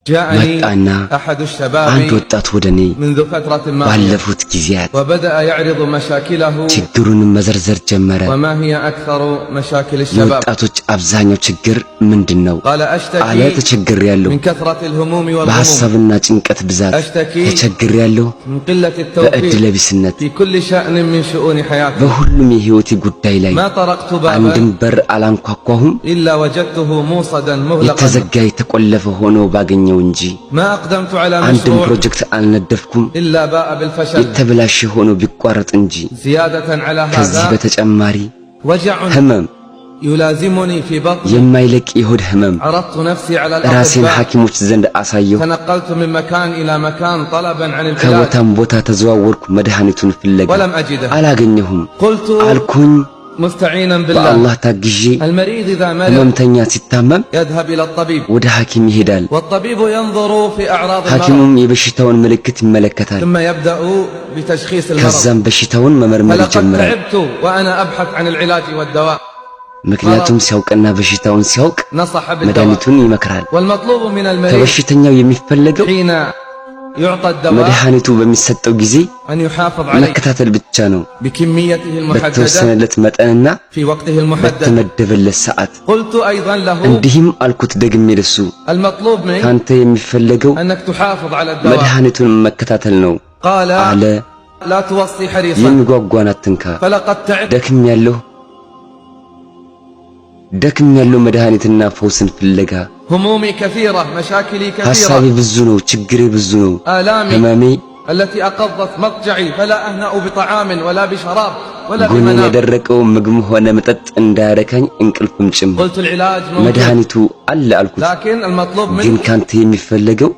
መጣና አንድ ወጣት ወደኔ ባለፉት ጊዜያት ችግሩን መዘርዘር ጀመረ። የወጣቶች አብዛኛው ችግር ምንድነው አለ። ተቸግሬያለሁ፣ በሐሳብና ጭንቀት ብዛት ተቸግሬያለሁ፣ በእድለ ቢስነት በሁሉም የህይወቴ ጉዳይ ላይ አንድም በር አላንኳኳሁም የተዘጋ የተቆለፈ ሆኖ ባገኘው እንጂ አንድም ፕሮጀክት አልነደፍኩም የተበላሸ ሆኖ ቢቋረጥ እንጂ። ከዚህ በተጨማሪ ህመም የማይለቅ የሆድ ህመም ራሴን ሐኪሞች ዘንድ አሳየሁ። ከቦታም ቦታ ተዘዋወርኩ መድኃኒቱን ፍለጋ አላገኘሁም አልኩኝ። በአላህ ታግዤ ህመምተኛ ሲታመም ወደ ሐኪም ይሄዳል። ሐኪሙም የበሽታውን ምልክት ይመለከታል። ከዛም በሽታውን መመርመር ይጀምራል። ምክንያቱም ሲያውቅና በሽታውን ሲያውቅ መድኃኒቱን ይመክራል። ከበሽተኛው የሚፈለገው መድኃኒቱ በሚሰጠው ጊዜ መከታተል ብቻ ነው፣ በተወሰነለት መጠንና በተመደበለት ሰዓት። እንዲህም አልኩት ደግሜ ለሱ ካንተ የሚፈለገው መድኃኒቱን መከታተል ነው አለ። የሚጓጓን አትንካ፣ ደክም ያለው መድኃኒትና ፈውስን ፍለጋ። ሐሳቤ ብዙ ነው፣ ችግሬ ብዙ ነው፣ ህመሜ ጎኔን ያደረቀው ምግብ ሆነ መጠጥ እንዳያረካኝ እንቅልፍም ጭምር መድኃኒቱ አለ አልኩት። ግን ካንተ የሚፈለገው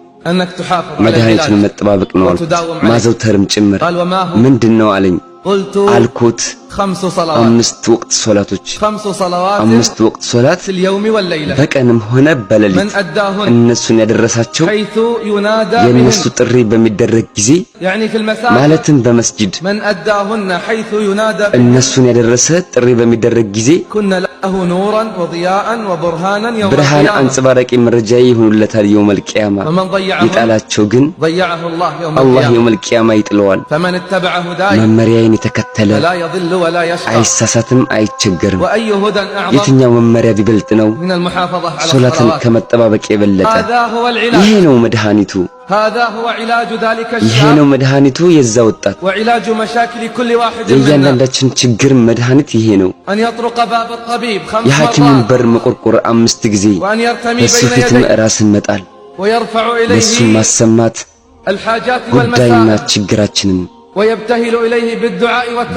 መድኃኒቱን መጠባበቅ ነው አልኩት፣ ማዘውተርም ጭምር። ምንድነው አለኝ። አልኩት 5 ወቅት ሶላቶች፣ 5 ወቅት ሶላት በቀንም ሆነ በሌሊት እነሱን ያደረሳቸው የነሱ ጥሪ በሚደረግ ጊዜ ማለትም በመስጂድ እነሱን ያደረሰ ጥሪ በሚደረግ ጊዜ ብርሃን አንጸባራቂ መረጃ ይሁንለታል የውመል ቂያማ። የጣላቸው ግን አላህ የውመል ቂያማ ይጥለዋል። መመሪያዬን የተከተለ አይሳሳትም፣ አይቸገርም። የትኛው መመሪያ ቢበልጥ ነው ሶላትን ከመጠባበቅ የበለጠ? ይሄ ነው መድኃኒቱ፣ ይሄ ነው መድኃኒቱ የዛ ወጣት። የእያንዳንዳችን ችግር መድኃኒት ይሄ ነው። የሐኪሙን በር መቆርቆር 5 ጊዜ፣ በሱ ፊት ራስን መጣል፣ ለሱ ማሰማት ጉዳይና ችግራችንን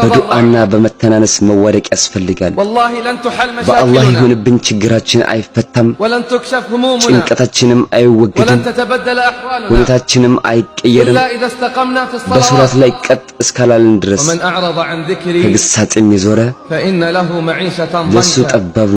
በዱዓና በመተናነስ መዋደቅ ያስፈልጋል። በአላህ ይሁንብን ችግራችን አይፈታም፣ ጭንቀታችንም አይወገድም፣ ሁኔታችንም አይቀየርም በሶላት ላይ ቀጥ እስካላልን ድረስ። ከግሳጼም የዞረ ለሱ ጠባብ